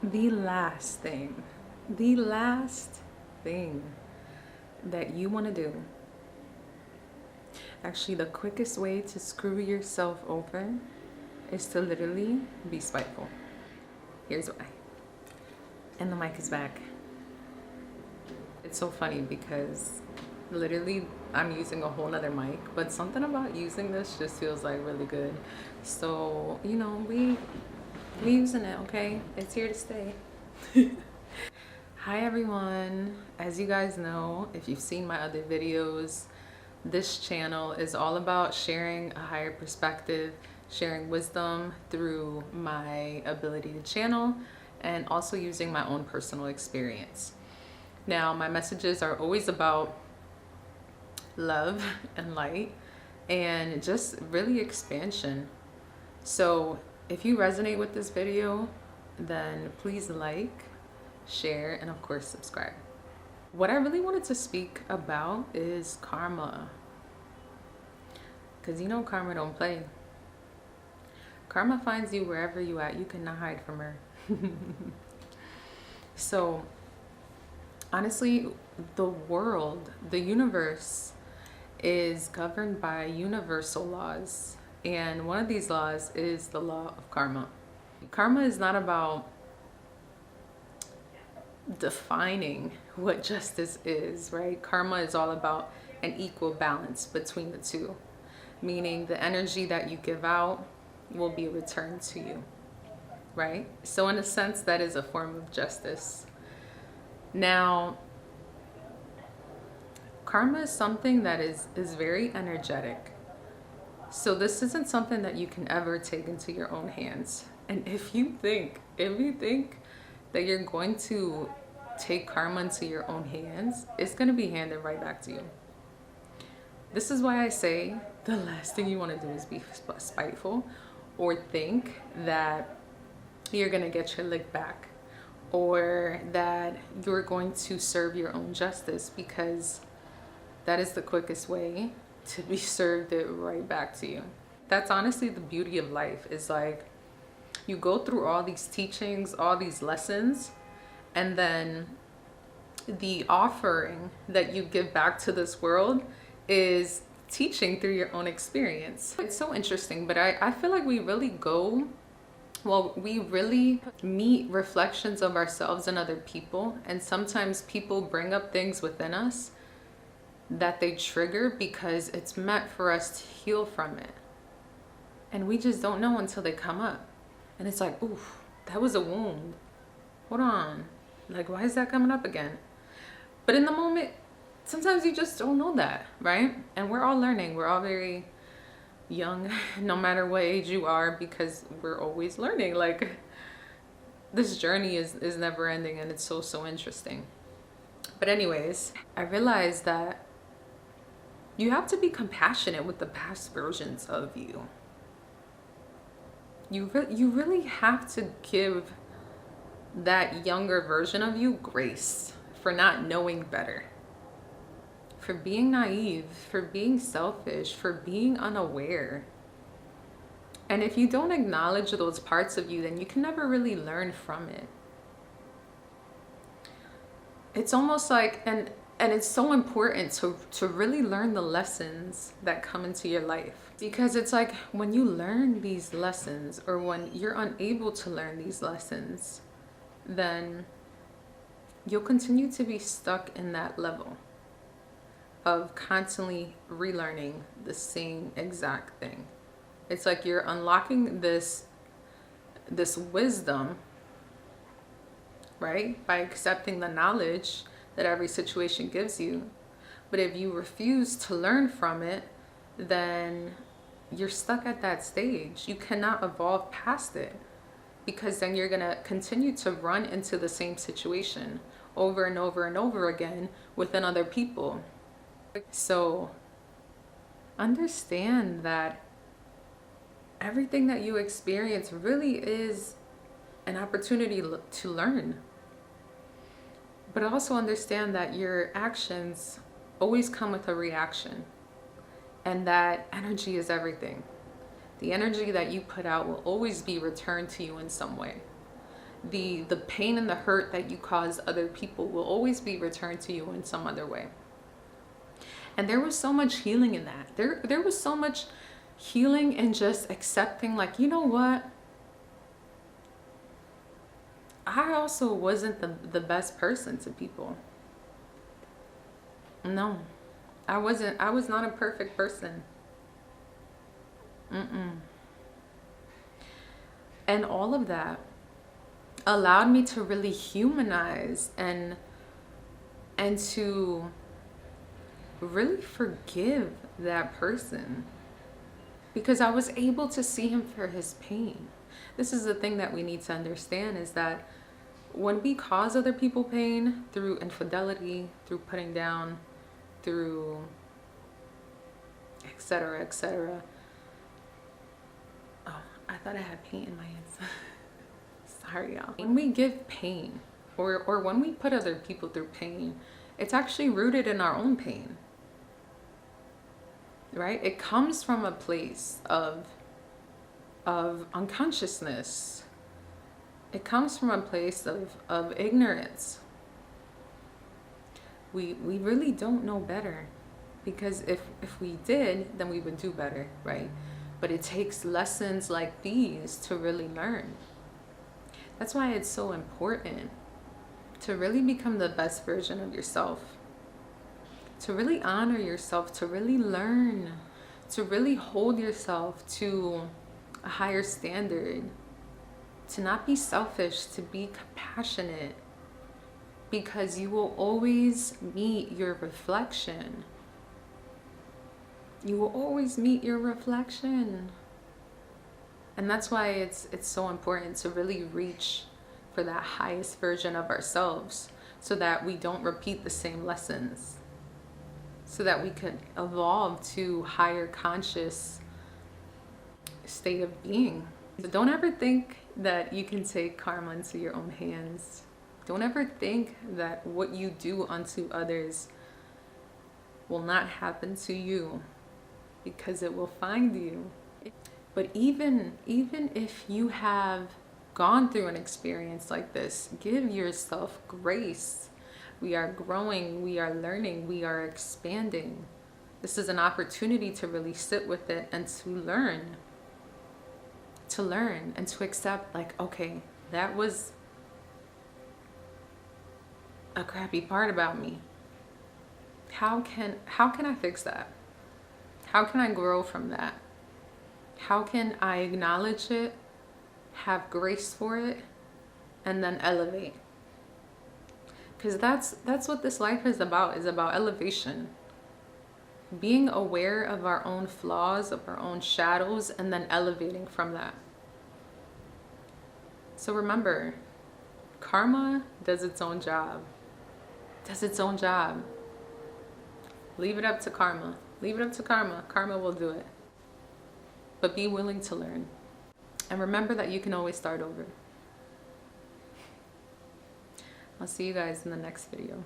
The last thing, the last thing that you want to do, actually, the quickest way to screw yourself over is to literally be spiteful. Here's why. And the mic is back. It's so funny because literally I'm using a whole nother mic, but something about using this just feels like really good. So, we using it, okay? It's here to stay. Hi everyone. As you guys know, if you've seen my other videos, this channel is all about sharing a higher perspective, sharing wisdom through my ability to channel, and also using my own personal experience. Now, my messages are always about love and light and just really expansion. So if you resonate with this video, then please like, share, and of course subscribe. What I really wanted to speak about is karma. Because karma don't play. Karma finds you wherever you at. You cannot hide from her. So honestly, the world, the universe is governed by universal laws. And one of these laws is the law of karma. Karma is not about defining what justice is, right? Karma is all about an equal balance between the two, meaning the energy that you give out will be returned to you, right? So in a sense, that is a form of justice. Now, karma is something that is very energetic. So this isn't something that you can ever take into your own hands. And if you think that you're going to take karma into your own hands, it's going to be handed right back to you. This is why I say the last thing you want to do is be spiteful or think that you're going to get your lick back or that you're going to serve your own justice, because that is the quickest way to be served it right back to you. That's honestly the beauty of life, is like you go through all these teachings, all these lessons, and then the offering that you give back to this world is teaching through your own experience. It's so interesting, but I feel like we really meet reflections of ourselves and other people, and sometimes people bring up things within us that they trigger because it's meant for us to heal from it. And we just don't know until they come up. And it's like, oof, that was a wound. Hold on. Like, why is that coming up again? But in the moment, sometimes you just don't know that, right? And we're all learning. We're all very young, no matter what age you are, because we're always learning. Like, this journey is never ending, and it's so interesting. But anyways, I realized that you have to be compassionate with the past versions of you. You really have to give that younger version of you grace for not knowing better, for being naive, for being selfish, for being unaware. And if you don't acknowledge those parts of you, then you can never really learn from it. It's almost like, and it's so important to really learn the lessons that come into your life. Because it's like when you learn these lessons, or when you're unable to learn these lessons, then you'll continue to be stuck in that level of constantly relearning the same exact thing. It's like you're unlocking this wisdom, right? By accepting the knowledge that every situation gives you. But if you refuse to learn from it, then you're stuck at that stage. You cannot evolve past it, because then you're gonna continue to run into the same situation over and over and over again within other people. So understand that everything that you experience really is an opportunity to learn. But also understand that your actions always come with a reaction, and that energy is everything. The energy that you put out will always be returned to you in some way. the pain and the hurt that you cause other people will always be returned to you in some other way. And there was so much healing in that. There was so much healing in just accepting, like, you know what? I also wasn't the best person to people. No, I wasn't. I was not a perfect person. And all of that allowed me to really humanize and to really forgive that person, because I was able to see him for his pain. This is the thing that we need to understand, is that when we cause other people pain through infidelity, through putting down, through etc., etc. Oh, I thought I had paint in my hands. Sorry, y'all. When we give pain, or when we put other people through pain, it's actually rooted in our own pain, right? It comes from a place of unconsciousness. It comes from a place of ignorance. We really don't know better, because if we did, then we would do better, right? But it takes lessons like these to really learn. That's why it's so important to really become the best version of yourself, to really honor yourself, to really learn, to really hold yourself to a higher standard, to not be selfish, to be compassionate, because you will always meet your reflection. You will always meet your reflection. And that's why it's so important to really reach for that highest version of ourselves, so that we don't repeat the same lessons, so that we could evolve to higher conscious state of being. So don't ever think that you can take karma into your own hands. Don't ever think that what you do unto others will not happen to you, because it will find you. But even if you have gone through an experience like this, give yourself grace. We are growing, we are learning, we are expanding. This is an opportunity to really sit with it and to learn and to accept, like, okay, that was a crappy part about me. How can I fix that? How can I grow from that? How can I acknowledge it, have grace for it, and then elevate? Because that's what this life is about elevation. Being aware of our own flaws, of our own shadows, and then elevating from that. So remember, karma does its own job. Does its own job. Leave it up to karma. Leave it up to karma. Karma will do it. But be willing to learn. And remember that you can always start over. I'll see you guys in the next video.